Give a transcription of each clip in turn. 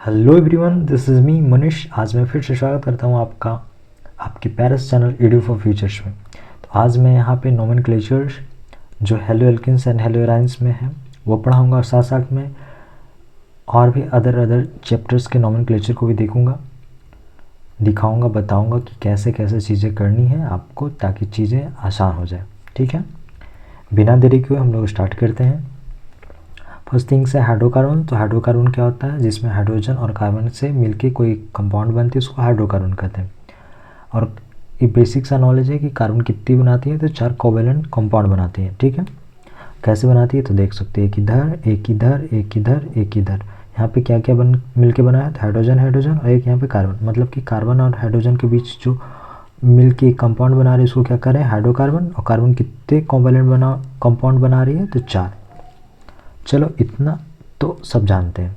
Hello everyone, this is me Manish. आज मैं फिर से स्वागत करता हूँ आपका आपके पैरस चैनल एडू फॉर फ्यूचर्स में। तो आज मैं यहाँ पे नोमेनक्लेचर्स जो हेलो एल्किन्स एंड हेलो एराइन्स में है वो पढ़ाऊँगा और साथ साथ में और भी अदर चैप्टर्स के नोमेनक्लेचर को भी दिखाऊँगा, बताऊँगा कि कैसे कैसे चीज़ें करनी है आपको ताकि चीज़ें आसान हो जाए। ठीक है, बिना देरी के हम लोग स्टार्ट करते हैं। फर्स्ट थिंग्स है हाइड्रोकार्बन। तो हाइड्रोकार्बन क्या होता है? जिसमें हाइड्रोजन और कार्बन से मिलके कोई कंपाउंड बनती है, उसको हाइड्रोकार्बन कहते हैं। और ये बेसिक सा नॉलेज है कि कार्बन कितनी बनाती है, तो 4 कोवेलेंट कंपाउंड बनाती है। ठीक है, कैसे बनाती है तो देख सकते हैं, एक इधर एक इधर एक इधर एक इधर। यहाँ पे क्या क्या मिलके बना है? तो हाइड्रोजन हाइड्रोजन और एक यहाँ पे कार्बन, मतलब कि कार्बन और हाइड्रोजन के बीच जो मिलके कंपाउंड बना रही है उसको क्या करें? हाइड्रोकार्बन। और कार्बन कितने कोवेलेंट कंपाउंड बना रही है? तो 4। चलो इतना तो सब जानते हैं,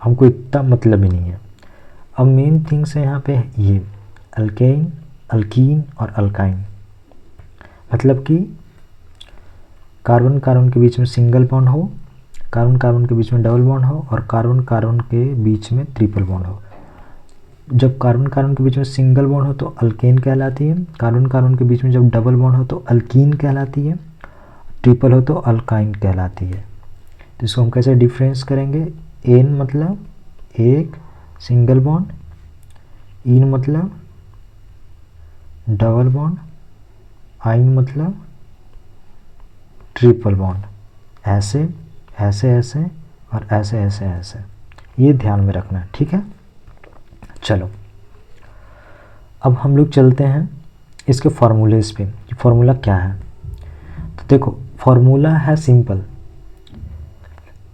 हमको इतना मतलब ही नहीं है। अब मेन थिंग्स है यहाँ पे ये अल्केन, अल्कीन और अल्काइन। मतलब कि कार्बन कार्बन के बीच में सिंगल बॉन्ड हो, कार्बन कार्बन के बीच में डबल बॉन्ड हो और कार्बन कार्बन के बीच में ट्रिपल बॉन्ड हो। जब कार्बन कार्बन के बीच में सिंगल बॉन्ड हो तो अल्केन कहलाती है, कार्बन कार्बन के बीच में जब डबल बॉन्ड हो तो अल्कीन कहलाती है, ट्रिपल हो तो अल्काइन कहलाती है। तो इसको हम कैसे डिफरेंस करेंगे? एन मतलब एक सिंगल बॉन्ड, इन मतलब डबल बॉन्ड, आइन मतलब ट्रिपल बॉन्ड। ऐसे ऐसे ऐसे और ऐसे ऐसे ऐसे, ये ध्यान में रखना है। ठीक है, चलो अब हम लोग चलते हैं इसके फार्मूलेस पे। फार्मूला क्या है? तो देखो, फार्मूला है सिंपल।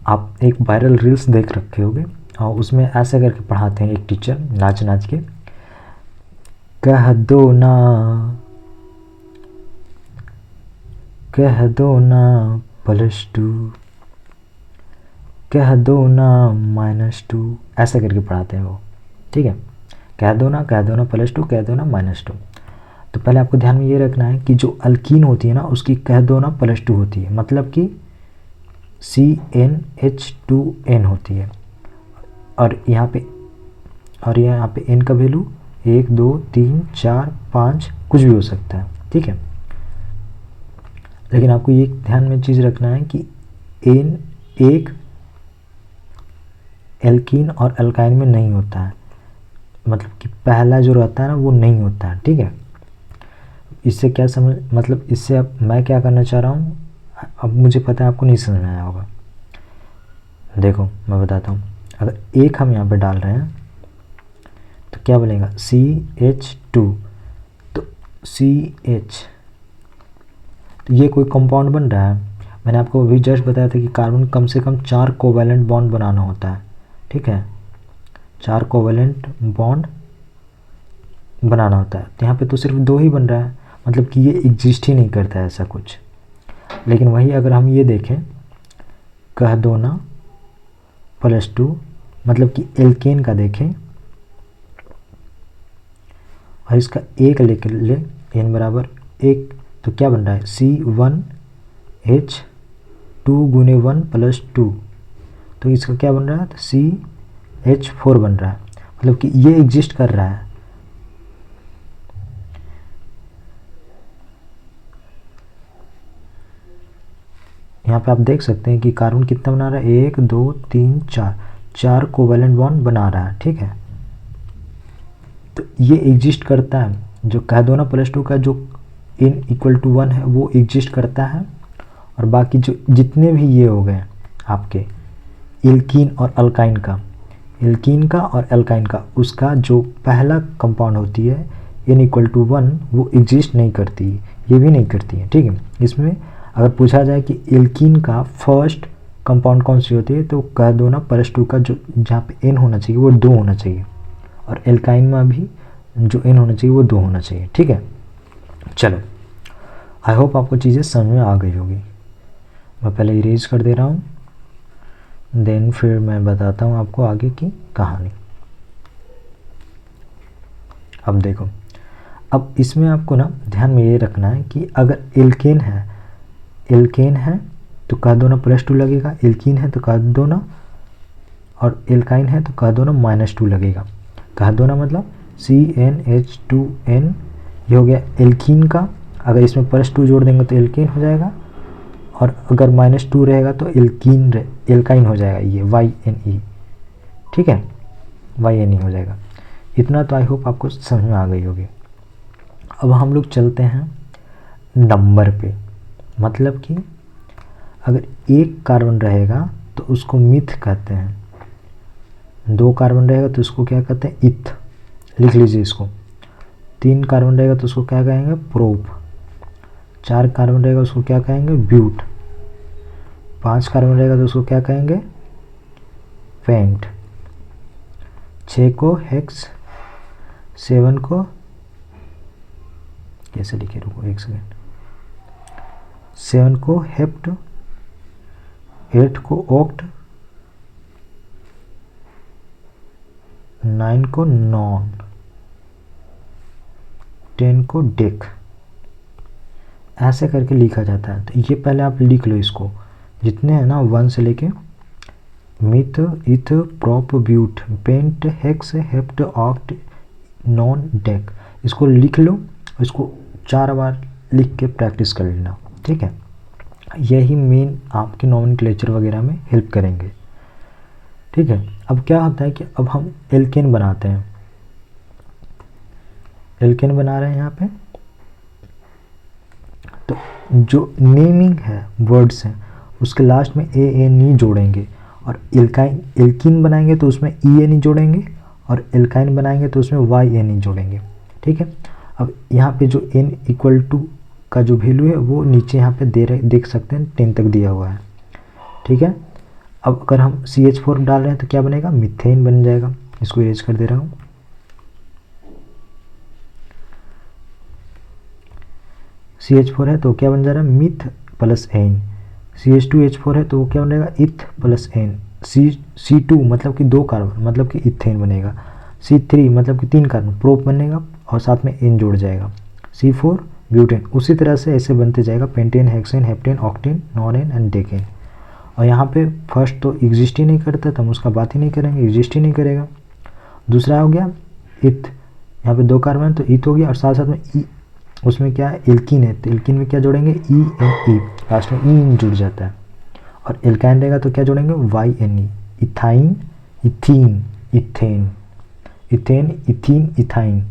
आप एक वायरल रील्स देख रखे होगे और उसमें ऐसे करके पढ़ाते हैं एक टीचर नाच नाच के, कह दो ना +2, कह दो ना -2, ऐसे करके पढ़ाते हैं वो। ठीक है, कह दो ना +2, कह दो ना -2। तो पहले आपको ध्यान में ये रखना है कि जो अल्कीन होती है ना उसकी कह दो ना +2 होती है, मतलब कि CnH2n होती है। और यहाँ पे n का वैल्यू 1 2 3 4 5 कुछ भी हो सकता है। ठीक है, लेकिन आपको ये ध्यान में चीज़ रखना है कि n एक एल्कीन और अल्काइन में नहीं होता है, मतलब कि पहला जो रहता है ना वो नहीं होता है। ठीक है, इससे क्या समझ, मतलब इससे अब मैं क्या करना चाह रहा हूँ, अब मुझे पता है आपको नहीं समझ में आया होगा। देखो मैं बताता हूँ, अगर एक हम यहाँ पे डाल रहे हैं तो क्या बनेगा? CH2, तो CH, तो ये कोई कंपाउंड बन रहा है। मैंने आपको अभी जस्ट बताया था कि कार्बन कम से कम 4 कोवेलेंट बॉन्ड बनाना होता है। ठीक है, 4 कोवेलेंट बॉन्ड बनाना होता है, तो यहाँ पे तो सिर्फ 2 ही बन रहा है, मतलब कि ये एग्जिस्ट ही नहीं करता है ऐसा कुछ। लेकिन वही अगर हम ये देखें, कह दो ना +2, मतलब कि एल्केन का देखें और इसका एक लेकर ले n बराबर 1, तो क्या बन रहा है? C1H2 गुने 1 +2, तो इसका क्या बन रहा है? तो CH4 बन रहा है, मतलब कि ये एग्जिस्ट कर रहा है। यहाँ पे आप देख सकते हैं कि कार्बन कितना बना रहा है? 1 2 3 4 कोवेलेंट बॉन्ड बना रहा है। ठीक है, तो ये एग्जिस्ट करता है। जो कह दो ना +2 का जो n = 1 है वो एग्जिस्ट करता है, और बाकी जो जितने भी ये हो गए आपके एल्कीन और अल्काइन का, एल्कीन का और अल्काइन का, उसका जो पहला कंपाउंड होती है n = 1 वो एग्जिस्ट नहीं करती, ये भी नहीं करती है। ठीक है, इसमें अगर पूछा जाए कि एल्कीन का फर्स्ट कंपाउंड कौन सी होती है, तो कह दो ना +2 का जो जहाँ पे n होना चाहिए वो 2 होना चाहिए, और एल्काइन में भी जो n होना चाहिए वो 2 होना चाहिए। ठीक है, चलो आई होप आपको चीज़ें समझ में आ गई होगी। मैं पहले इरेज कर दे रहा हूँ, देन फिर मैं बताता हूँ आपको आगे की कहानी। अब देखो, अब इसमें आपको ना ध्यान में ये रखना है कि अगर एल्केन है तो कह दो ना +2 लगेगा, एल्कीन है तो कह दो ना और एल्काइन है तो कह दो ना -2 लगेगा। कह दो ना मतलब CnH2n, ये हो गया एल्कीन का। अगर इसमें +2 जोड़ देंगे तो एल्कीन हो जाएगा, और अगर -2 रहेगा तो एल्काइन हो जाएगा, ये YNE। ठीक है, YNE हो जाएगा। इतना तो आई होप आपको समझ में आ गई होगी। अब हम लोग चलते हैं नंबर पे, मतलब कि अगर एक कार्बन रहेगा तो उसको मिथ कहते हैं, 2 कार्बन रहेगा तो उसको क्या कहते हैं, इथ, लिख लीजिए इसको। 3 कार्बन रहेगा तो उसको क्या कहेंगे, प्रोप। 4 कार्बन रहेगा उसको क्या कहेंगे, ब्यूट। 5 कार्बन रहेगा तो उसको क्या कहेंगे, पेंट। 6 को हेक्स, 7 को कैसे लिखे, रुको एक सेकेंड, 7 को हेप्ट, 8 को ऑक्ट, 9 को नॉन, 10 को डेक। ऐसे करके लिखा जाता है। तो ये पहले आप लिख लो इसको, जितने हैं ना 1 से लेके meth, eth, prop, but, pent, hex, hept, oct, non, dec. इसको लिख लो, इसको 4 बार लिख के प्रैक्टिस कर लेना। ठीक है, यही मेन आपके नॉमेनक्लेचर वगैरह में हेल्प करेंगे। ठीक है, अब क्या होता है कि अब हम एल्केन बनाते हैं। एल्केन बना रहे हैं यहाँ पे, तो जो नेमिंग है, वर्ड्स हैं, उसके लास्ट में ANE जोड़ेंगे। और एल्कीन बनाएंगे तो उसमें ENE जोड़ेंगे, और एल्काइन बनाएंगे तो उसमें YNE जोड़ेंगे। ठीक है, अब यहाँ पे जो n = का जो वैल्यू है वो नीचे यहाँ पे देख सकते हैं, 10 तक दिया हुआ है। ठीक है, अब अगर हम CH4 डाल रहे हैं तो क्या बनेगा, मीथेन बन जाएगा। इसको इरेज कर दे रहा हूँ। CH4 है तो क्या बन जा रहा है, मिथ प्लस एन। CH2H4 है तो वो क्या बनेगा, इथ प्लस एन। C2 मतलब कि 2 कार्बन, मतलब कि इथेन बनेगा। C3 मतलब कि 3 कार्बन, प्रोप बनेगा और साथ में एन जुड़ जाएगा। C4 butane. उसी तरह से ऐसे बनते जाएगा, pentane, hexane, heptane, octane, nonane and decane. और यहाँ पे फर्स्ट तो एग्जिस्ट ही नहीं करता तो हम उसका बात ही नहीं करेंगे, एग्जिस्ट ही नहीं करेगा। दूसरा हो गया इथ, यहाँ पे 2 कार्बन तो इथ हो गया, और साथ साथ में ई, उसमें क्या है, एल्कीन है तो एल्कीन में क्या जोड़ेंगे, ENE, लास्ट में ई जुड़ जाता है। और एल्काइन रहेगा तो क्या जोड़ेंगे, YNE, ethyne, ethene, ethane, ethane, ethene, ethyne,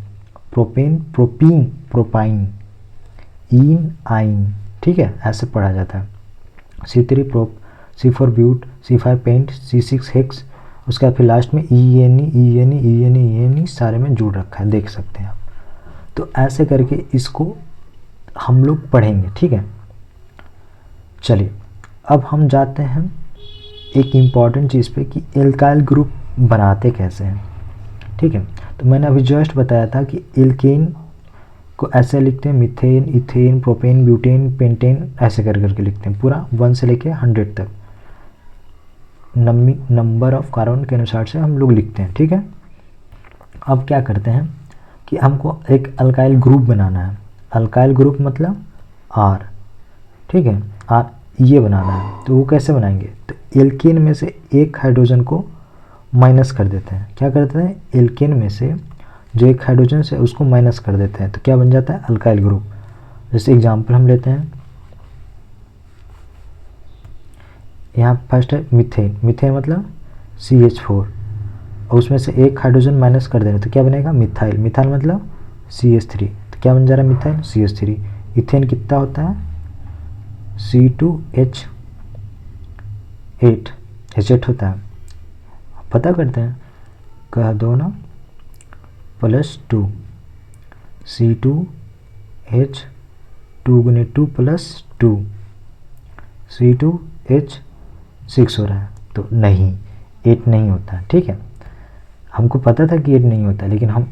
propane, propene, propyne, ene, yne. ठीक है, ऐसे पढ़ा जाता है। C3 prop, C4 ब्यूट, C5 paint, C6 hex, उसके बाद फिर लास्ट में ENE सारे में जुड़ रखा है, देख सकते हैं आप। तो ऐसे करके इसको हम लोग पढ़ेंगे। ठीक है, चलिए अब हम जाते हैं एक इम्पॉर्टेंट चीज़ पे कि एल्काइल ग्रुप बनाते कैसे हैं। ठीक है, तो मैंने अभी जस्ट बताया था कि एल्केन को ऐसे लिखते हैं, methane, ethane, propane, butane, pentane, ऐसे कर करके लिखते हैं, पूरा 1 से लेके 100 तक नंबर ऑफ कार्बन के अनुसार से हम लोग लिखते हैं। ठीक है, अब क्या करते हैं कि हमको एक अल्काइल ग्रुप बनाना है। अल्काइल ग्रुप मतलब R। ठीक है, R ये बनाना है, तो वो कैसे बनाएंगे, तो एल्केन में से एक हाइड्रोजन को माइनस कर देते हैं। क्या करते हैं, एल्केन में से जो एक हाइड्रोजन है उसको माइनस कर देते हैं, तो क्या बन जाता है, अल्काइल ग्रुप। जैसे एग्जांपल हम लेते हैं, यहाँ फर्स्ट है मीथेन। मीथेन मतलब CH4, और उसमें से एक हाइड्रोजन माइनस कर देना तो क्या बनेगा, मिथाइल। मिथाइल मतलब CH3, तो क्या बन जा रहा है, मिथाइल CH3। इथेन कितना होता है, C2H8, H8 होता है, पता करते हैं, कह दो ना, +2 C2H2 गुने 2 + 2 C2H6 हो रहा है, तो नहीं, 8 नहीं होता है। ठीक है, हमको पता था कि 8 नहीं होता, लेकिन हम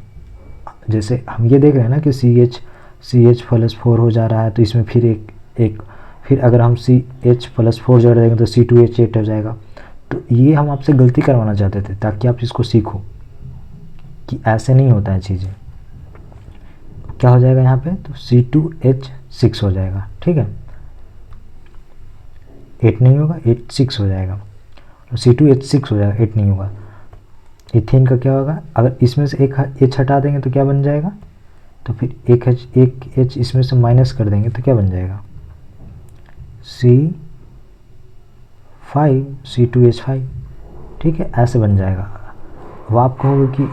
जैसे हम ये देख रहे हैं ना कि CH+4 हो जा रहा है, तो इसमें फिर अगर हम CH+4 जोड़ देंगे तो C2H8 हो जाएगा। तो ये हम आपसे गलती करवाना चाहते थे ताकि आप इसको सीखो कि ऐसे नहीं होता है चीज़ें। क्या हो जाएगा यहाँ पे, तो C2H6 हो जाएगा। ठीक है, 8 नहीं होगा, 6 हो जाएगा। तो C2H6 हो जाएगा, 8 नहीं होगा। इथेन का क्या होगा, अगर इसमें से एक H हटा देंगे तो क्या बन जाएगा, तो फिर एक H इसमें से माइनस कर देंगे तो क्या बन जाएगा, C2H5, ठीक है, ऐसे बन जाएगा। अब आप कहोगे कि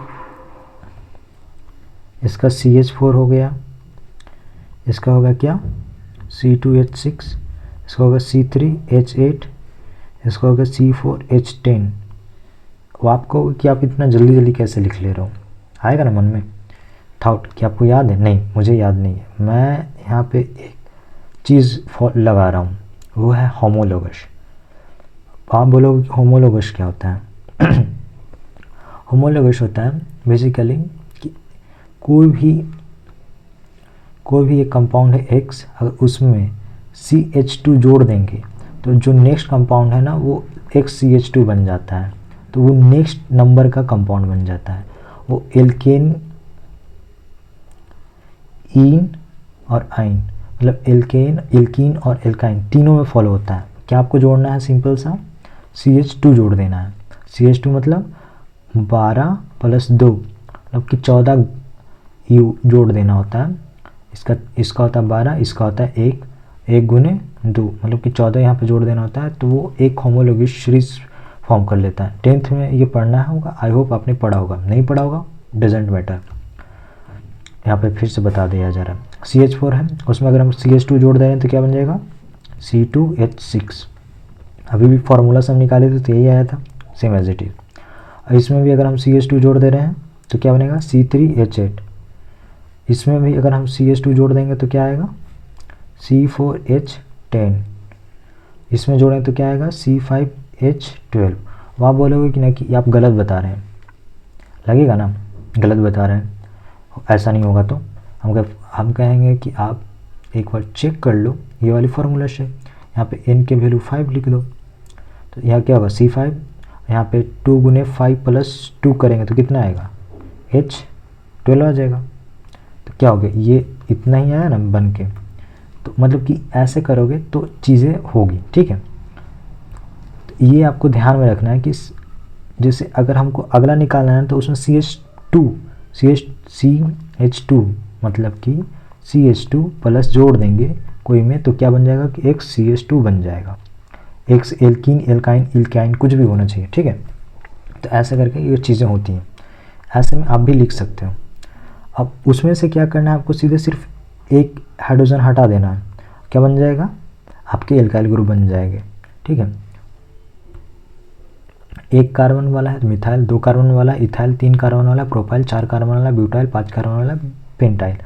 इसका CH4 हो गया, इसका होगा क्या C2H6, इसका होगा C3H8, इसका होगा C4H10। वो आप कहोगे कि आप इतना जल्दी जल्दी कैसे लिख ले रहे हो, आएगा ना मन में थाउट कि आपको याद है, नहीं मुझे याद नहीं है, मैं यहाँ पे एक चीज़ लगा रहा हूँ, वो है होमोलोगस। आप बोलोगे कि होमोलोगस क्या होता है? होमोलोगस होता है बेसिकली कि कोई भी एक कंपाउंड है X, अगर उसमें CH2 जोड़ देंगे तो जो नेक्स्ट कंपाउंड है ना वो XCH2 बन जाता है, तो वो नेक्स्ट नंबर का कंपाउंड बन जाता है। वो एल्केन, ईन और आइन, मतलब एल्कीन और एल्काइन तीनों में फॉलो होता है। क्या आपको जोड़ना है, सिंपल सा CH2 जोड़ देना है। CH2 मतलब 12 + 2 मतलब कि 14 यू जोड़ देना होता है। इसका होता है 12, इसका होता है 1 गुने 2 मतलब कि 14 यहाँ पे जोड़ देना होता है, तो वो एक होमोलोगस सीरीज फॉर्म कर लेता है। 10th में ये पढ़ना होगा, आई होप आपने पढ़ा होगा, नहीं पढ़ा होगा डजेंट मैटर, यहाँ पे फिर से बता दिया जा रहा है। CH4 है, उसमें अगर हम CH2 जोड़ दे रहे हैं तो क्या बन जाएगा, C2H6। अभी भी फार्मूला से हम निकाले थे तो यही आया था, सेम एज इट इज। इसमें भी अगर हम CH2 जोड़ दे रहे हैं तो क्या बनेगा, C3H8। इसमें भी अगर हम CH2 जोड़ देंगे तो क्या आएगा, C4H10। इसमें जोड़ें तो क्या आएगा, C5H12। वहाँ बोलोगे कि नहीं कि आप गलत बता रहे हैं, लगेगा ना गलत बता रहे हैं, ऐसा नहीं होगा तो हम कहेंगे कि आप एक बार चेक कर लो ये वाली फार्मूला से। यहाँ पे n के वैल्यू 5 लिख दो, तो यहाँ क्या होगा C5, यहाँ पे 2 गुने 5 + 2 करेंगे तो कितना आएगा, H12 आ जाएगा। तो क्या हो गया, ये इतना ही आया ना बन के, तो मतलब कि ऐसे करोगे तो चीज़ें होगी, ठीक है। तो ये आपको ध्यान में रखना है कि जैसे अगर हमको अगला निकालना है तो उसमें CH2 मतलब कि CH2 प्लस जोड़ देंगे कोई में तो क्या बन जाएगा कि एक CH2 बन जाएगा, एक एल्कीन, एल्काइन कुछ भी होना चाहिए, ठीक है। तो ऐसे करके ये चीज़ें होती हैं, ऐसे में आप भी लिख सकते हो। अब उसमें से क्या करना है आपको, सीधे सिर्फ एक हाइड्रोजन हटा देना है, क्या बन जाएगा, आपके एल्काइल ग्रुप बन जाएंगे, ठीक है। 1 कार्बन वाला है मिथाइल, 2 कार्बन वाला इथाइल, 3 कार्बन वाला प्रोपाइल, 4 कार्बन वाला ब्यूटाइल, 5 कार्बन वाला पेंटाइल।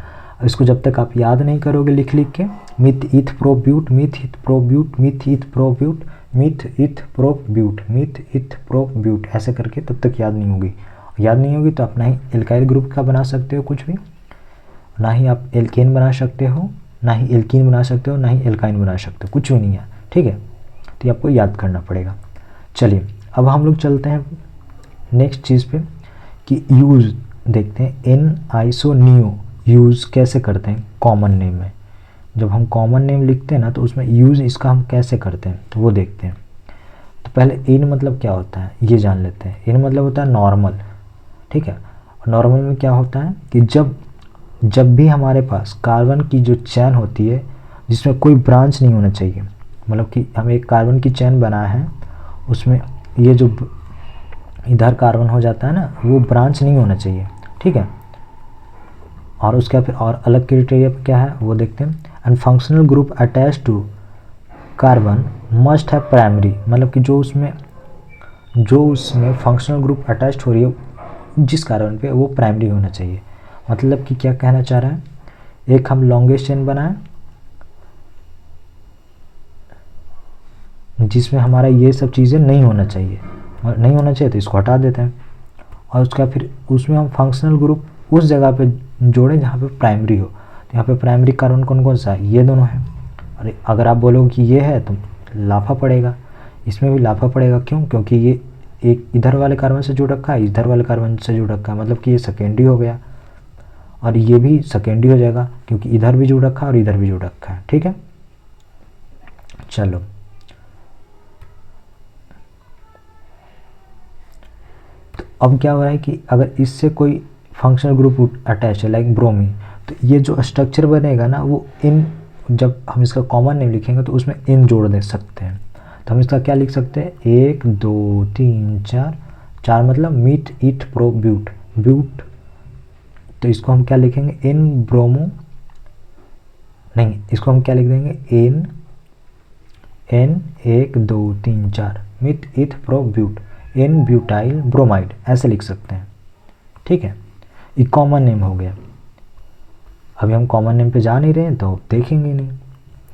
इसको जब तक आप याद नहीं करोगे लिख के meth eth prop but, meth eth prop but, meth eth prop but, meth eth prop but, meth eth prop but, ऐसे करके तब तक याद नहीं होगी। याद नहीं होगी तो आप ना ही एल्काइल ग्रुप का बना सकते हो कुछ भी, ना ही आप एल्केन बना सकते हो, ना ही एल्कीन बना सकते हो, ना ही एल्काइन बना सकते हो, कुछ भी नहीं है, ठीक है। तो ये आपको याद करना पड़ेगा। चलिए अब हम लोग चलते हैं नेक्स्ट चीज़ पे कि यूज़ देखते हैं, एन आइसोनियो यूज़ कैसे करते हैं कॉमन नेम में। जब हम कॉमन नेम लिखते हैं ना तो उसमें यूज़ इसका हम कैसे करते हैं तो वो देखते हैं। तो पहले इन मतलब क्या होता है ये जान लेते हैं। इन मतलब होता है नॉर्मल, ठीक है। नॉर्मल में क्या होता है कि जब भी हमारे पास कार्बन की जो चेन होती है जिसमें कोई ब्रांच नहीं होना चाहिए, मतलब कि हम एक कार्बन की चेन बनाए हैं उसमें ये जो इधर कार्बन हो जाता है ना वो ब्रांच नहीं होना चाहिए, ठीक है। और उसका फिर और अलग क्राइटेरिया क्या है वो देखते हैं। And functional group attach to carbon must है प्राइमरी, मतलब कि जो उसमें फंक्शनल ग्रुप अटैच हो रही है जिस कार्बन पे वो प्राइमरी होना चाहिए। मतलब कि क्या कहना चाह रहा है, एक हम लॉन्गेस्ट चेन बनाएं जिसमें हमारा ये सब चीज़ें नहीं होना चाहिए, और नहीं होना चाहिए तो इसको हटा देते हैं। और उसका फिर उसमें हम फंक्शनल ग्रुप उस जगह पे जोड़ें जहाँ पे प्राइमरी हो। तो यहाँ पे प्राइमरी कार्बन कौन कौन सा है, ये दोनों हैं। और अगर आप बोलोगे कि ये है तो लाफा पड़ेगा, इसमें भी लाफा पड़ेगा। क्यों, क्योंकि ये एक इधर वाले कार्बन से जुड़ रखा है, इधर वाले कार्बन से जुड़ रखा है, मतलब कि ये सेकेंडरी हो गया। और ये भी सेकेंडरी हो जाएगा क्योंकि इधर भी जुड़ रखा है और इधर भी जुड़ रखा है, ठीक है। चलो अब क्या हो रहा है कि अगर इससे कोई फंक्शनल ग्रुप अटैच है लाइक ब्रोमीन, तो ये जो स्ट्रक्चर बनेगा ना वो इन, जब हम इसका कॉमन नेम लिखेंगे तो उसमें इन जोड़ दे सकते हैं। तो हम इसका क्या लिख सकते हैं, 1 2 3 4, 4 मतलब मीथ ईथ प्रो ब्यूट, ब्यूट, तो इसको हम क्या लिखेंगे, इन ब्रोमो, नहीं इसको हम क्या लिख देंगे, इन n 1 2 3 4 meth eth pro but, n butyl bromide, ऐसे लिख सकते हैं। ठीक है, ये कॉमन नेम हो गया। अभी हम कॉमन नेम पे जा नहीं रहे हैं तो देखेंगे नहीं।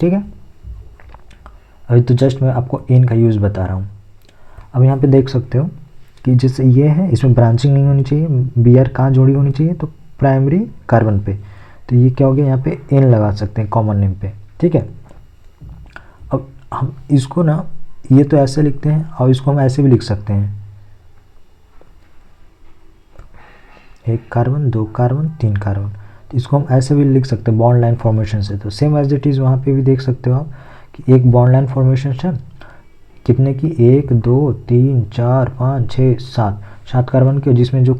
ठीक है, अभी तो जस्ट मैं आपको इन का यूज़ बता रहा हूँ। अब यहाँ पे देख सकते हो कि जैसे ये है, इसमें ब्रांचिंग नहीं होनी चाहिए, बीआर कहाँ जोड़ी होनी चाहिए, तो प्राइमरी कार्बन पे, तो ये क्या हो गया, यहाँ पे इन लगा सकते हैं कॉमन नेम पे। ठीक है, अब हम इसको ना, ये तो ऐसे लिखते हैं और इसको हम ऐसे भी लिख सकते हैं, 1 कार्बन 2 कार्बन 3 कार्बन, तो इसको हम ऐसे भी लिख सकते हैं बॉन्ड लाइन फॉर्मेशन से। तो सेम एज इट इज़ वहाँ पे भी देख सकते हो आप कि एक बॉन्ड लाइन फॉर्मेशन है कितने की, 1 2 3 4 5 6 7 कार्बन के, जिसमें जो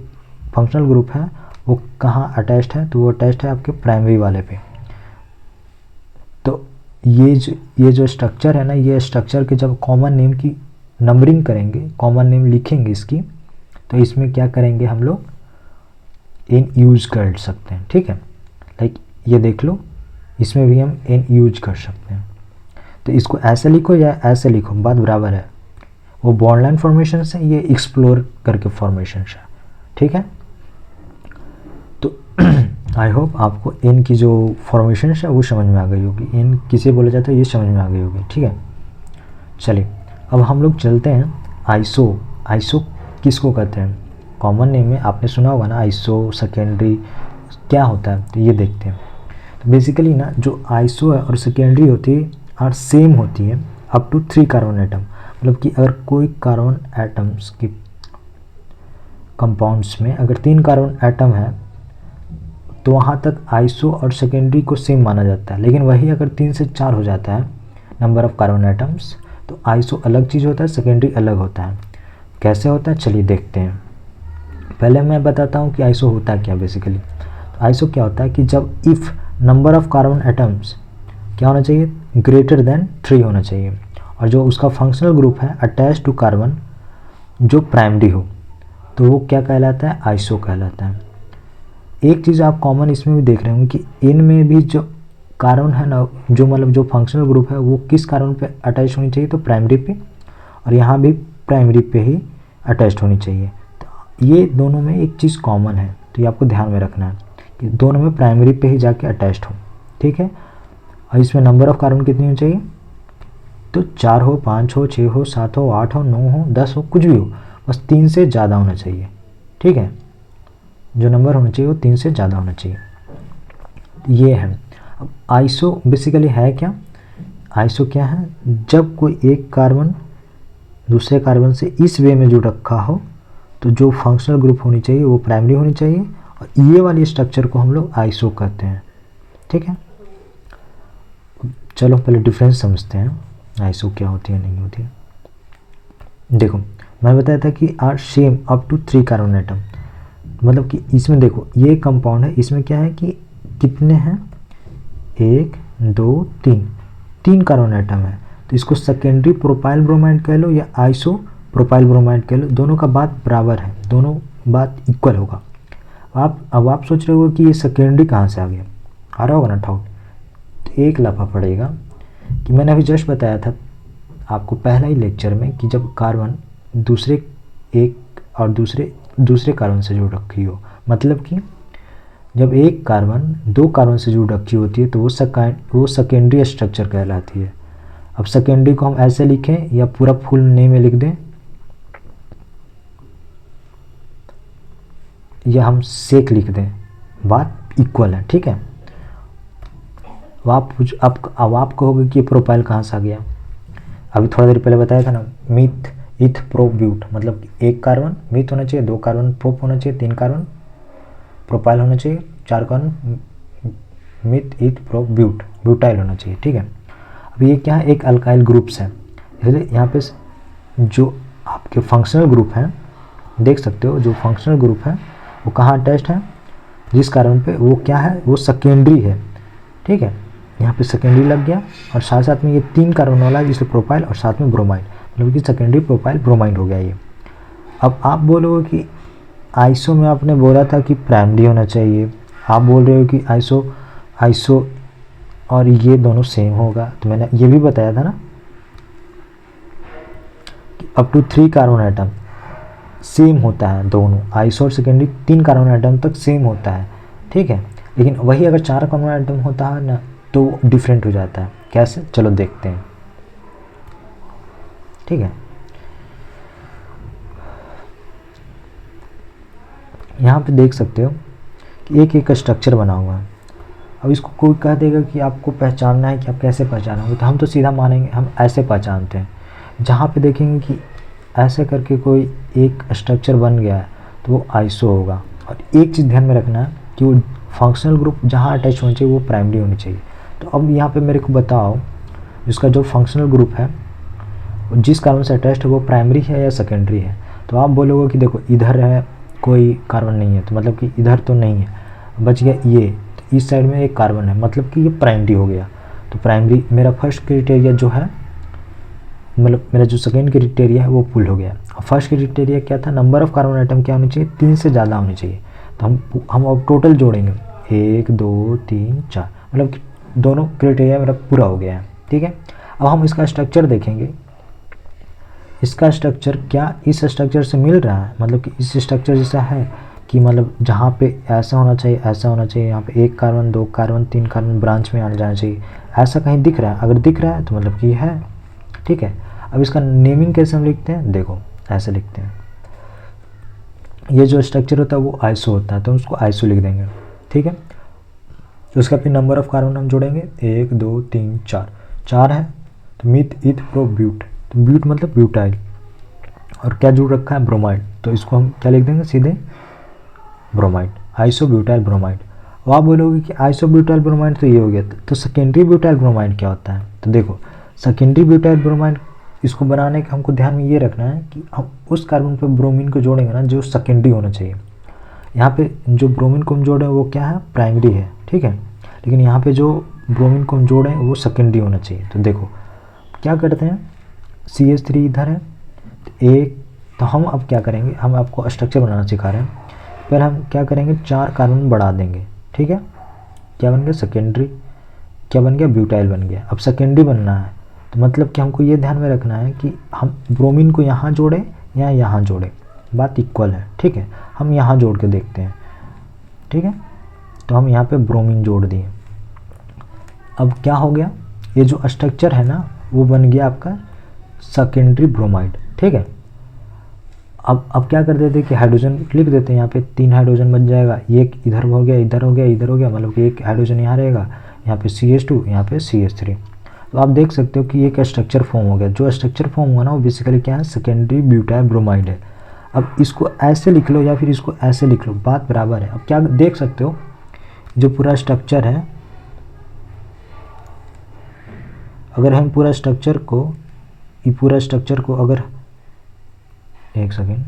फंक्शनल ग्रुप है वो कहाँ अटैच्ड है, तो वो अटैच्ड है आपके प्राइमरी वाले पे। तो ये जो स्ट्रक्चर है ना, ये स्ट्रक्चर के जब कॉमन नेम की नंबरिंग करेंगे, कॉमन नेम लिखेंगे इसकी, तो इसमें क्या करेंगे हम लोग, इन यूज कर सकते हैं। ठीक है, लाइक ये देख लो, इसमें भी हम इन यूज कर सकते हैं। तो इसको ऐसे लिखो या ऐसे लिखो, बात बराबर है। वो बॉन्ड लाइन फॉर्मेशन है, ये एक्सप्लोर करके फॉर्मेशन है। ठीक है, तो आई होप आपको इन की जो फॉर्मेशन है वो समझ में आ गई होगी, इन किसे बोला जाता है ये समझ में आ गई होगी। ठीक है, चलिए अब हम लोग चलते हैं आइसो। आइसो किसको कहते हैं, कॉमन नेम में आपने सुना होगा ना, आइसो सेकेंडरी क्या होता है, तो ये देखते हैं। तो बेसिकली ना जो आइसो है और सेकेंडरी होती है और सेम होती है अप टू 3 कार्बन एटम, मतलब कि अगर कोई कार्बन एटम्स की कंपाउंड्स में अगर 3 कार्बन एटम है तो वहाँ तक आइसो और सेकेंडरी को सेम माना जाता है। लेकिन वही अगर 3 से 4 हो जाता है नंबर ऑफ कार्बन एटम्स, तो आइसो अलग चीज़ होता है, सेकेंडरी अलग होता है। कैसे होता है चलिए देखते हैं। पहले मैं बताता हूँ कि आइसो होता क्या बेसिकली। तो आइसो क्या होता है कि जब if number of carbon atoms क्या होना चाहिए, ग्रेटर देन 3 होना चाहिए, और जो उसका फंक्शनल ग्रुप है अटैच टू कार्बन जो प्राइमरी हो, तो वो क्या कहलाता है, आइसो कहलाता है। एक चीज़ आप कॉमन इसमें भी देख रहे होंगे कि इनमें भी जो कार्बन है ना, जो मतलब जो फंक्शनल ग्रुप है वो किस कार्बन पे अटैच होनी चाहिए, तो प्राइमरी पे, और यहाँ भी प्राइमरी पे ही अटैच होनी चाहिए। तो ये दोनों में एक चीज़ कॉमन है, तो ये आपको ध्यान में रखना है कि दोनों में प्राइमरी पे ही जाके अटैच्ड हो। ठीक है, और इसमें नंबर ऑफ कार्बन कितनी होनी चाहिए, तो 4 हो 5 हो 6 हो 7 हो 8 हो 9 हो 10 हो, कुछ भी हो, बस 3 से ज़्यादा होना चाहिए। ठीक है, जो नंबर होना चाहिए वो 3 से ज़्यादा होना चाहिए। ये है। अब आइसो बेसिकली है क्या, आइसो क्या है, जब कोई एक कार्बन दूसरे कार्बन से इस वे में जुड़ रखा हो तो जो फंक्शनल ग्रुप होनी चाहिए वो प्राइमरी होनी चाहिए, और ये वाली स्ट्रक्चर को हम लोग आइसो कहते हैं। ठीक है, चलो पहले डिफरेंस समझते हैं, आइसो क्या होती है नहीं होती है। देखो मैं बताया था कि are same up to 3 carbon atom, मतलब कि इसमें देखो ये कंपाउंड है, इसमें क्या है कि कितने हैं, 1 2 3 कार्बन एटम है, तो इसको सेकेंडरी प्रोपाइल ब्रोमाइड कह लो या आइसो प्रोपाइल ब्रोमाइड कह लो, दोनों का बात बराबर है, दोनों बात इक्वल होगा। अब आप सोच रहे हो कि ये सेकेंडरी कहाँ से आ गया, आ रहा होगा ना डाउट, तो एक लफा पड़ेगा कि मैंने अभी जस्ट बताया था आपको पहला ही लेक्चर में कि जब कार्बन दूसरे एक और दूसरे कार्बन से जुड़ रखी हो, मतलब कि जब एक कार्बन 2 कार्बन से जुड़ रखी होती है तो वो सेकेंडरी स्ट्रक्चर कहलाती है। अब सेकेंडरी को हम ऐसे लिखें या पूरा फुल नेम में लिख दें, या हम सेक लिख दें, बात इक्वल है। ठीक है, अब आप कहोगे कि प्रोपाइल कहाँ से आ गया, अभी थोड़ा देर पहले बताया था ना, मीथ ईथ प्रोप ब्यूट, मतलब एक कार्बन मीथ होना चाहिए, 2 कार्बन प्रोप होना चाहिए, 3 कार्बन प्रोपाइल होना चाहिए, 4 carbon meth eth prop but butyl होना चाहिए। ठीक है, अब ये क्या है, एक अल्काइल ग्रुप्स है, इसलिए यहाँ पे जो आपके फंक्शनल ग्रुप हैं देख सकते हो जो फंक्शनल ग्रुप है वो कहाँ अटैच्ड है, जिस कार्बन पे वो क्या है, वो सेकेंडरी है, ठीक है। यहाँ पे सेकेंडरी लग गया और साथ साथ में ये 3 कार्बन वाला है जिसमें प्रोपाइल और साथ में ब्रोमाइड, मतलब कि सेकेंडरी प्रोपाइल ब्रोमाइड हो गया ये। अब आप बोलोगे कि आइसो में आपने बोला था कि प्राइमरी होना चाहिए, आप बोल रहे हो कि आइसो और ये दोनों सेम होगा, तो मैंने ये भी बताया था ना कि up to 3 carbon atom same होता है, दोनों आइसो और सेकेंडरी 3 कार्बन आइटम तक सेम होता है, ठीक है। लेकिन वही अगर 4 कार्बन आइटम होता है ना तो डिफरेंट हो जाता है। कैसे, चलो देखते हैं, ठीक है। यहाँ पे देख सकते हो कि एक एक स्ट्रक्चर बना हुआ है। अब इसको कोई कह देगा कि आपको पहचानना है कि आप कैसे पहचानोगे, तो हम तो सीधा मानेंगे हम ऐसे पहचानते हैं। जहाँ पे देखेंगे कि ऐसे करके कोई एक स्ट्रक्चर बन गया है तो वो आइसो होगा। और एक चीज़ ध्यान में रखना है कि वो फंक्शनल ग्रुप जहाँ अटैच होना चाहिए वो प्राइमरी होनी चाहिए। तो अब यहाँ पे मेरे को बताओ इसका जो फंक्शनल ग्रुप है जिस कार्बन से अटैच्ड है वो प्राइमरी है या सेकेंडरी है। तो आप बोलोगे कि देखो इधर है कोई कार्बन नहीं है, तो मतलब कि इधर तो नहीं है, बच गया ये, तो इस साइड में एक कार्बन है, मतलब कि ये प्राइमरी हो गया। तो प्राइमरी मेरा फर्स्ट क्राइटेरिया जो है, मतलब मेरा जो सेकेंड क्राइटेरिया है वो फुल हो गया। फर्स्ट क्राइटेरिया क्या था, नंबर ऑफ कार्बन आइटम क्या होनी चाहिए, 3 से ज़्यादा होनी चाहिए। तो हम अब टोटल जोड़ेंगे 1 2 3 4, मतलब कि दोनों क्राइटेरिया मेरा पूरा हो गया है, ठीक है। अब हम इसका स्ट्रक्चर देखेंगे, इसका स्ट्रक्चर क्या इस स्ट्रक्चर से मिल रहा है, मतलब कि इस स्ट्रक्चर जैसा है कि मतलब जहाँ पे ऐसा होना चाहिए ऐसा होना चाहिए, यहाँ पे 1 कार्बन 2 कार्बन 3 कार्बन ब्रांच में आने जाना चाहिए, ऐसा कहीं दिख रहा है। अगर दिख रहा है तो मतलब कि ये है, ठीक है। अब इसका नेमिंग कैसे हम लिखते हैं, देखो ऐसे लिखते हैं, ये जो स्ट्रक्चर होता है वो आइसो होता है तो उसको आइसो लिख देंगे, ठीक है। तो उसका फिर नंबर ऑफ कार्बन हम जोड़ेंगे 1 2 3 4, 4 है तो मिथ इथ प्रो ब्यूट, तो ब्यूट मतलब ब्यूटाइल, और क्या जुड़ रखा है ब्रोमाइड, तो इसको हम क्या लिख देंगे सीधे ब्रोमाइड, आइसो ब्यूटाइल ब्रोमाइड। और आप बोलोगे कि आइसो ब्यूटाइल ब्रोमाइड तो ये हो गया, तो सेकेंडरी ब्यूटाइल ब्रोमाइड क्या होता है, तो देखो सेकेंडरी ब्यूटाइल ब्रोमाइड इसको बनाने का हमको ध्यान में ये रखना है कि हम उस कार्बन पे ब्रोमीन को जोड़ेंगे ना जो सेकेंडरी होना चाहिए। यहाँ पे जो ब्रोमीन को हम जोड़े वो क्या है, प्राइमरी है, ठीक है। लेकिन यहाँ पे जो ब्रोमीन को हम जोड़ें वो सेकेंडरी होना चाहिए। तो देखो क्या करते हैं, CH3 इधर है एक, तो हम अब क्या करेंगे, हम आपको स्ट्रक्चर बनाना सिखा रहे हैं। पहले हम क्या करेंगे, 4 कार्बन बढ़ा देंगे, ठीक है। क्या बन गया, सेकेंडरी, क्या बन गया, ब्यूटाइल बन गया। अब सेकेंडरी बनना है तो मतलब कि हमको ये ध्यान में रखना है कि हम ब्रोमीन को यहाँ जोड़ें या यहाँ जोड़ें, बात इक्वल है, ठीक है। हम यहाँ जोड़ के देखते हैं, ठीक है। तो हम यहाँ पे ब्रोमीन जोड़ दिए। अब क्या हो गया, ये जो स्ट्रक्चर है ना वो बन गया आपका सेकेंडरी ब्रोमाइड, ठीक है। अब क्या कर देते कि हाइड्रोजन लिख देते हैं, यहाँ पे 3 हाइड्रोजन बन जाएगा, एक इधर हो गया इधर हो गया इधर हो गया, मतलब कि एक हाइड्रोजन यहाँ रहेगा, यहाँ पे CH2 यहाँ पे CH3। तो आप देख सकते हो कि एक स्ट्रक्चर फॉर्म हो गया। जो स्ट्रक्चर फॉर्म हुआ ना वो बेसिकली क्या है, सेकेंडरी ब्यूटाइल ब्रोमाइड है। अब इसको ऐसे लिख लो या फिर इसको ऐसे लिख लो, बात बराबर है। अब क्या देख सकते हो, जो पूरा स्ट्रक्चर है, अगर हम पूरा स्ट्रक्चर को अगर एक सेकेंड,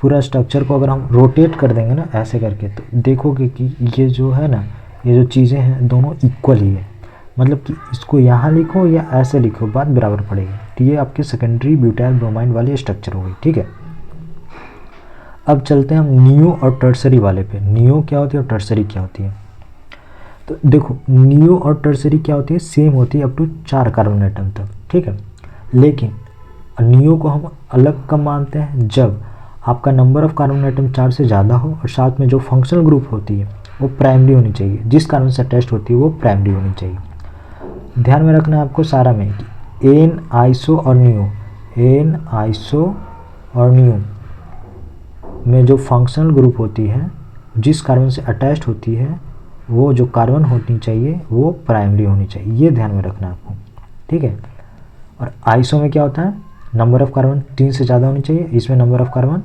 पूरा स्ट्रक्चर को अगर हम रोटेट कर देंगे ना ऐसे करके, तो देखोगे कि ये जो है ना, ये जो चीज़ें हैं दोनों इक्वल ही है, मतलब कि इसको यहाँ लिखो या ऐसे लिखो बात बराबर पड़ेगी। तो ये आपके सेकेंडरी ब्यूटाइल ब्रोमाइड वाली स्ट्रक्चर हो गई, ठीक है। अब चलते हैं हम नियो और टर्सरी वाले पे। नियो क्या होती है और टर्सरी क्या होती है, तो देखो नियो और टर्सरी क्या होती है, सेम होती है अप टू 4 कार्बन आइटम तक, ठीक है। लेकिन नियो को हम अलग कब मानते हैं, जब आपका नंबर ऑफ कार्बन आइटम 4 से ज़्यादा हो और साथ में जो फंक्शनल ग्रुप होती है वो प्राइमरी होनी चाहिए, जिस कार्बन से अटैच्ड होती है वो प्राइमरी होनी चाहिए। ध्यान में रखना है आपको सारा में कि एन आइसो और नियो, एन आइसो और नियो में जो फंक्शनल ग्रुप होती है जिस कार्बन से अटैच्ड होती है वो जो कार्बन होनी चाहिए वो प्राइमरी होनी चाहिए, ये ध्यान में रखना है आपको, ठीक है। और आइसो में क्या होता है, नंबर ऑफ कार्बन 3 से ज़्यादा होनी चाहिए, इसमें नंबर ऑफ कार्बन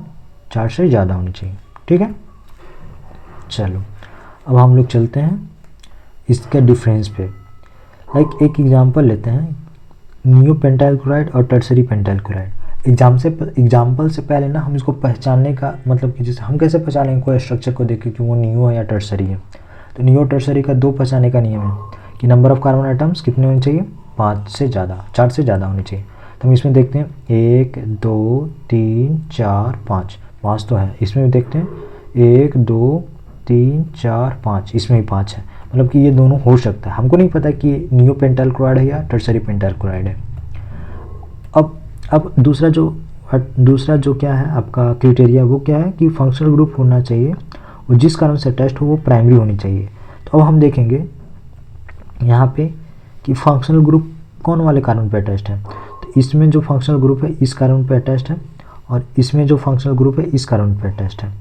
4 से ज़्यादा होनी चाहिए, ठीक है। चलो अब हम लोग चलते हैं इसके डिफरेंस पे। लाइक एक एग्जांपल लेते हैं, नियो पेंटाइल क्लोराइड और टर्सरी पेंटाइल क्लोराइड। एग्जाम्पल से पहले ना हम इसको पहचानने का मतलब कि जैसे हम कैसे पहचानेंगे कोई स्ट्रक्चर को देख के कि वो नियो है या टर्सरी है। तो नियो टर्सरी का दो पहचानने का नियम है कि नंबर ऑफ कार्बन आइटम्स कितने होने चाहिए, 5 से ज़्यादा, 4 से ज़्यादा होने चाहिए। तो हम इसमें देखते हैं 1 2 3 4 5, 5 तो है। इसमें भी देखते हैं 1 2 3 4 5, इसमें भी 5 है, मतलब कि ये दोनों हो सकता है। हमको नहीं पता कि नियो पेंटाइल क्लोराइड है या टर्सरी पेंटाइल क्लोराइड है। अब दूसरा जो क्या है आपका क्राइटेरिया, वो क्या है कि फंक्शनल ग्रुप होना चाहिए और जिस कारण से टेस्ट हो वो प्राइमरी होनी चाहिए। तो अब हम देखेंगे यहाँ पे कि फंक्शनल ग्रुप कौन वाले कार्बन पे अटैच्ड है। तो इसमें जो फंक्शनल ग्रुप है इस कार्बन पे अटैच्ड है और इसमें जो फंक्शनल ग्रुप है इस कार्बन पे अटैच्ड है।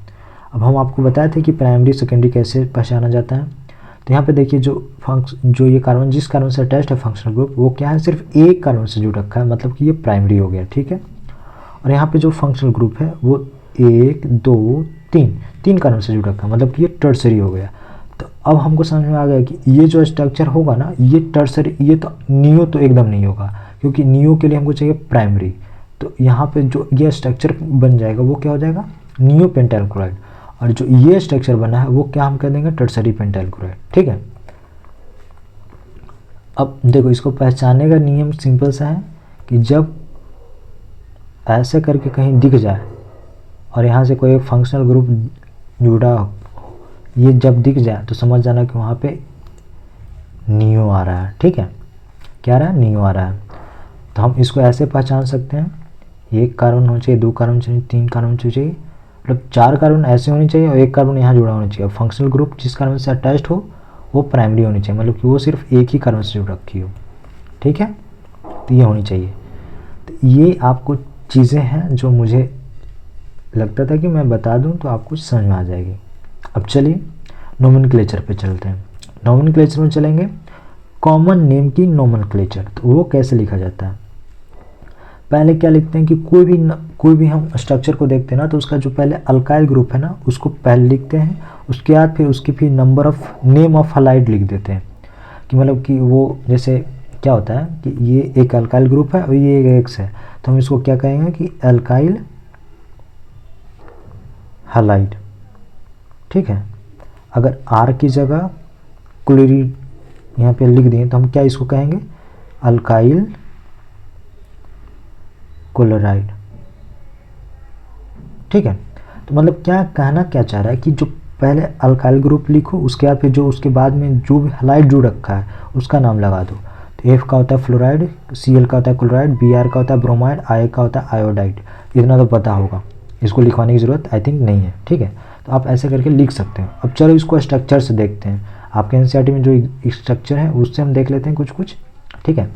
अब हम आपको बताए थे कि प्राइमरी सेकेंडरी कैसे पहचाना जाता है। तो यहाँ पे देखिए जो ये कार्बन जिस कार्बन से अटैच्ड है फंक्शनल ग्रुप, वो क्या है, सिर्फ एक कार्बन से जुड़ रखा है, मतलब कि ये प्राइमरी हो गया, ठीक है। और यहाँ पे जो फंक्शनल ग्रुप है वो 1 2 3 कार्बन से जुड़ रखा है, मतलब कि ये टर्सरी हो गया। तो अब हमको समझ में आ गया कि ये जो स्ट्रक्चर होगा ना, ये टर्सरी, ये तो नियो तो एकदम नहीं होगा, क्योंकि नियो के लिए हमको चाहिए प्राइमरी। तो यहाँ पे जो ये स्ट्रक्चर बन जाएगा वो क्या हो जाएगा, नियो पेंटाइल क्लोराइड। और जो ये स्ट्रक्चर बना है वो क्या हम कह देंगे, टर्सरी पेंटाइल क्लोराइड, ठीक है। अब देखो इसको पहचानने का नियम सिंपल सा है कि जब ऐसे करके कहीं दिख जाए और यहाँ से कोई फंक्शनल ग्रुप जुड़ा, ये जब दिख जाए तो समझ जाना कि वहाँ पे नियो आ रहा है, ठीक है। क्या आ रहा है, नियो आ रहा है। तो हम इसको ऐसे पहचान सकते हैं, एक कार्बन होना चाहिए, 2 कार्बन चाहिए, 3 कार्बन चाहिए, मतलब 4 कार्बन ऐसे होनी चाहिए और 1 कार्बन यहाँ जुड़ा होना चाहिए। फंक्शनल ग्रुप जिस कार्बन से अटैच्ड हो वो प्राइमरी होनी चाहिए, मतलब कि वो सिर्फ एक ही कार्बन से जुड़ रखी हो, ठीक है। तो ये होनी चाहिए। तो ये आपको चीज़ें हैं जो मुझे लगता था कि मैं बता दूं तो आपको समझ में आ जाएगी। अब चलिए नोमेनक्लेचर पे चलते हैं। नोमेनक्लेचर में चलेंगे, कॉमन नेम की नोमेनक्लेचर, तो वो कैसे लिखा जाता है। पहले क्या लिखते हैं कि कोई भी हम स्ट्रक्चर को देखते हैं ना, तो उसका जो पहले अल्काइल ग्रुप है ना उसको पहले लिखते हैं, उसके बाद फिर उसकी फिर number of name of halide लिख देते हैं। कि मतलब कि वो जैसे क्या होता है कि ये एक अल्काइल ग्रुप है और ये एक एक्स है, तो हम इसको क्या कहेंगे कि अल्काइल हलाइड, ठीक है। अगर आर की जगह क्लोरीन यहाँ पे लिख दिए तो हम क्या इसको कहेंगे, अल्काइल क्लोराइड, ठीक है। तो मतलब क्या कहना क्या चाह रहा है कि जो पहले अल्काइल ग्रुप लिखो, उसके बाद फिर जो उसके बाद में जो भी हलाइड जुड़ रखा है उसका नाम लगा दो। तो एफ का होता है फ्लोराइड, Cl का होता है क्लोराइड, Br का होता है ब्रोमाइड, I का होता है आयोडाइड। इतना तो पता होगा, इसको लिखवाने की ज़रूरत आई थिंक नहीं है, ठीक है। तो आप ऐसे करके लिख सकते हैं। अब चलो इसको स्ट्रक्चर से देखते हैं। आपके एनसीईआरटी में जो स्ट्रक्चर है उससे हम देख लेते हैं कुछ, ठीक है।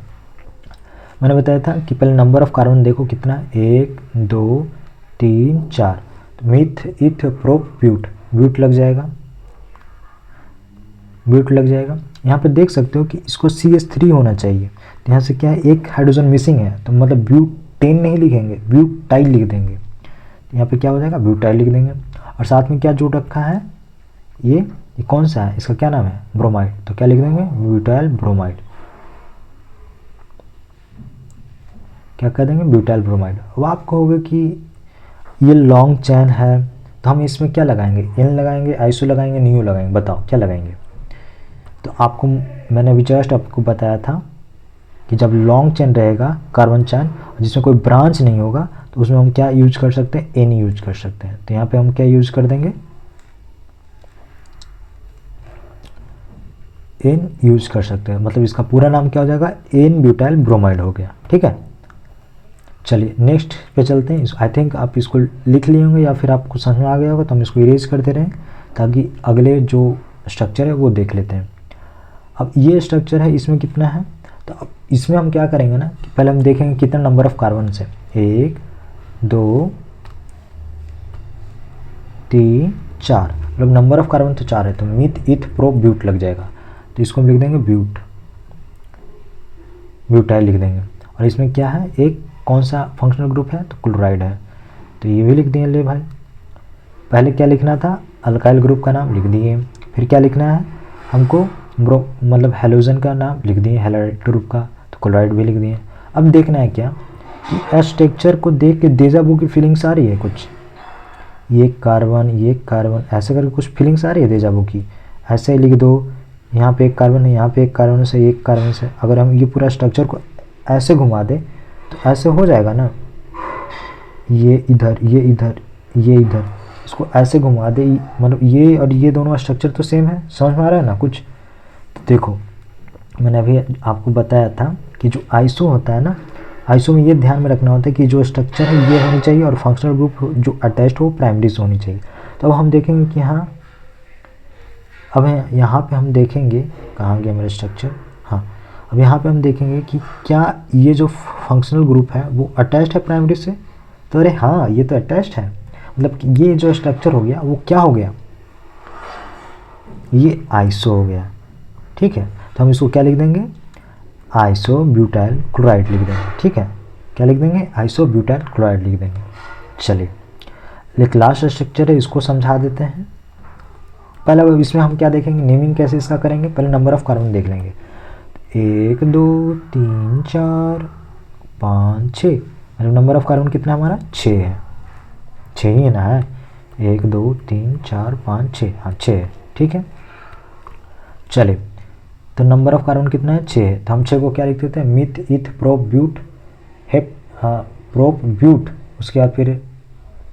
मैंने बताया था कि पहले नंबर ऑफ कार्बन देखो कितना, 1 2 3 4। तो मिथ इथ प्रोप ब्यूट लग जाएगा, यहाँ पे देख सकते हो कि इसको CH3 होना चाहिए। तो यहाँ से क्या है, एक हाइड्रोजन मिसिंग है, तो मतलब ब्यूटेन नहीं लिखेंगे, ब्यूटाइल लिख देंगे। तो यहाँ पे क्या हो जाएगा, ब्यूटाइल लिख देंगे। और साथ में क्या जुड़ रखा है, ये कौन सा है, इसका क्या नाम है, ब्रोमाइड। तो क्या लिख देंगे, ब्यूटाइल ब्रोमाइड, क्या कह देंगे, ब्यूटाइल ब्रोमाइड। अब आप कहोगे कि ये लॉन्ग चैन है तो हम इसमें क्या लगाएंगे, एन लगाएंगे, आइसो लगाएंगे, नियो लगाएंगे, बताओ क्या लगाएंगे। तो आपको मैंने अभी जस्ट आपको बताया था कि जब लॉन्ग चेन रहेगा कार्बन चेन जिसमें कोई ब्रांच नहीं होगा तो उसमें हम क्या यूज कर सकते हैं, एन यूज कर सकते हैं। तो यहाँ पे हम क्या यूज कर देंगे, एन यूज कर सकते हैं, मतलब इसका पूरा नाम क्या हो जाएगा, एन ब्यूटाइल ब्रोमाइड हो गया, ठीक है। चलिए नेक्स्ट पे चलते हैं। आई थिंक आप इसको लिख लिए होंगे या फिर आपको समझ में आ गया होगा, तो हम इसको इरेज करते रहें ताकि अगले जो स्ट्रक्चर है वो देख लेते हैं। अब ये स्ट्रक्चर है, इसमें कितना है, तो अब इसमें हम क्या करेंगे ना कि पहले हम देखेंगे कितना नंबर ऑफ कार्बन है, 1 2 3 4, मतलब नंबर ऑफ कार्बन तो 4 है, तो मिथ इथ प्रो ब्यूट लग जाएगा। तो इसको हम लिख देंगे ब्यूटाइल लिख देंगे। और इसमें क्या है, एक कौन सा फंक्शनल ग्रुप है, तो क्लोराइड है, तो ये भी लिख दिए ले भाई। पहले क्या लिखना था, अल्काइल ग्रुप का नाम लिख दिए, फिर क्या लिखना है हमको, मतलब हेलोजन का नाम लिख दिए, हैलाइड ग्रुप का, तो क्लोराइड भी लिख दिए। अब देखना है क्या कि स्ट्रक्चर को देख के डेजा वू की फीलिंग्स आ रही है कुछ, ये कार्बन ऐसे करके कुछ फीलिंग्स आ रही है डेजा वू की। ऐसे ही लिख दो, यहाँ पे एक कार्बन है, यहाँ पे एक कार्बन से, एक कार्बन से, अगर हम ये पूरा स्ट्रक्चर को ऐसे घुमा दें तो ऐसे हो जाएगा ना, ये इधर, ये इधर, ये इधर, इसको ऐसे घुमा दे, मतलब ये और ये दोनों स्ट्रक्चर तो सेम है, समझ में आ रहा है ना कुछ। तो देखो मैंने अभी आपको बताया था कि जो आइसो होता है ना, आइसो में ये ध्यान में रखना होता है कि जो स्ट्रक्चर है ये होनी चाहिए और फंक्शनल ग्रुप जो अटैच्ड हो प्राइमरी से होनी चाहिए। तो अब हम देखेंगे कि हाँ, अब यहाँ पे हम देखेंगे, कहाँ गया मेरा स्ट्रक्चर, हाँ, अब यहाँ पे हम देखेंगे कि क्या ये जो फंक्शनल ग्रुप है वो अटैच्ड है प्राइमरी से। तो अरे हाँ, ये तो अटैच्ड है, मतलब कि ये जो स्ट्रक्चर हो गया वो क्या हो गया, ये आइसो हो गया। ठीक है, तो हम इसको क्या लिख देंगे, आइसोब्यूटाइल क्लोराइड लिख देंगे। ठीक है, क्या लिख देंगे, आइसोब्यूटाइल क्लोराइड लिख देंगे। चलिए, एक लास्ट स्ट्रक्चर है, इसको समझा देते हैं। पहले अब इसमें हम क्या देखेंगे, नेमिंग कैसे इसका करेंगे, पहले नंबर ऑफ कार्बन देख लेंगे। 1 2 3 4 5 6, मतलब नंबर ऑफ कार्बन कितना हमारा 6 है, 6 ही ना है, 1 2 3 4 5 6, हाँ 6 है। ठीक है, चलिए, तो नंबर ऑफ कार्बन कितना है 6 है, तो हम 6 को क्या लिख देते हैं, मिथ इथ प्रोप ब्यूट हेप, हाँ प्रोप ब्यूट, उसके बाद फिर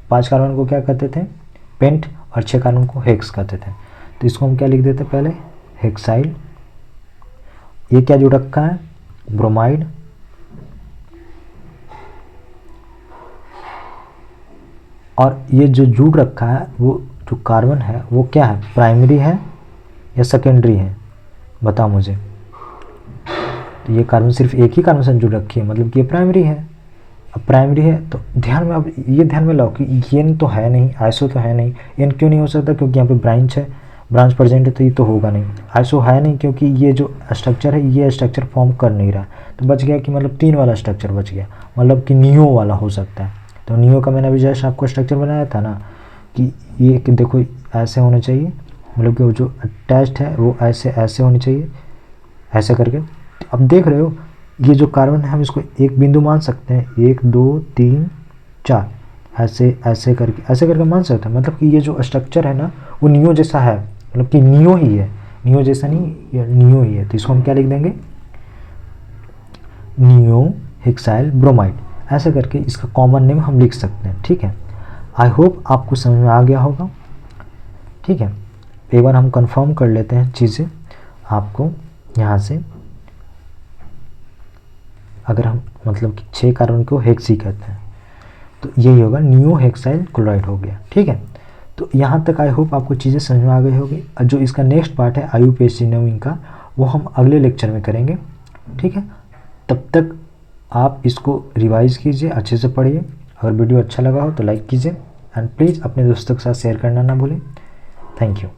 5 कार्बन को क्या कहते थे, पेंट, और 6 कार्बन को हेक्स कहते थे। तो इसको हम क्या लिख देते हैं, पहले हेक्साइल, ये क्या जुड़ रखा है, ब्रोमाइड, और ये जो जुड़ रखा है वो जो कार्बन है वो क्या है, प्राइमरी है या सेकेंडरी है, बताओ मुझे। तो ये कार्बन सिर्फ एक ही कार्बन से जुड़ रखी है, मतलब कि ये प्राइमरी है। अब प्राइमरी है तो ध्यान में, अब ये ध्यान में लाओ कि एन तो है नहीं, आइसो तो है नहीं। एन क्यों नहीं हो सकता, क्योंकि यहाँ पे ब्रांच है, ब्रांच प्रेजेंट है, तो ये तो होगा नहीं। आइसो है नहीं क्योंकि ये जो स्ट्रक्चर है ये स्ट्रक्चर फॉर्म कर नहीं रहा, तो बच गया कि मतलब 3 वाला स्ट्रक्चर बच गया, मतलब कि नियो वाला हो सकता है। तो नियो का मैंने अभी जस्ट आपको स्ट्रक्चर बनाया था ना, कि ये कि देखो ऐसे होने चाहिए, मतलब कि वो जो अटैच्ड है वो ऐसे ऐसे होनी चाहिए, ऐसे करके। अब देख रहे हो ये जो कार्बन है हम इसको एक बिंदु मान सकते हैं, 1 2 3 4, ऐसे करके मान सकते हैं, मतलब कि ये जो स्ट्रक्चर है ना वो नियो जैसा है, मतलब कि नियो ही है, नियो जैसा नहीं, ये नियो ही है। तो इसको हम क्या लिख देंगे, नियो हेक्साइल ब्रोमाइड, ऐसे करके इसका कॉमन नेम हम लिख सकते हैं। ठीक है, आई होप आपको समझ में आ गया होगा। ठीक है, एक बार हम कंफर्म कर लेते हैं चीज़ें आपको यहाँ से। अगर हम मतलब कि 6 कार्बन को हेक्सी कहते हैं तो यही होगा, नियो हेक्साइल क्लोराइड हो गया। ठीक है, तो यहाँ तक आई होप आपको चीज़ें समझ में आ गई होगी। जो इसका नेक्स्ट पार्ट है IUPAC नेमिंग का, वो हम अगले लेक्चर में करेंगे। ठीक है, तब तक आप इसको रिवाइज़ कीजिए, अच्छे से पढ़िए। अगर वीडियो अच्छा लगा हो तो लाइक कीजिए, एंड प्लीज़ अपने दोस्तों के साथ शेयर करना ना भूलें। Thank you.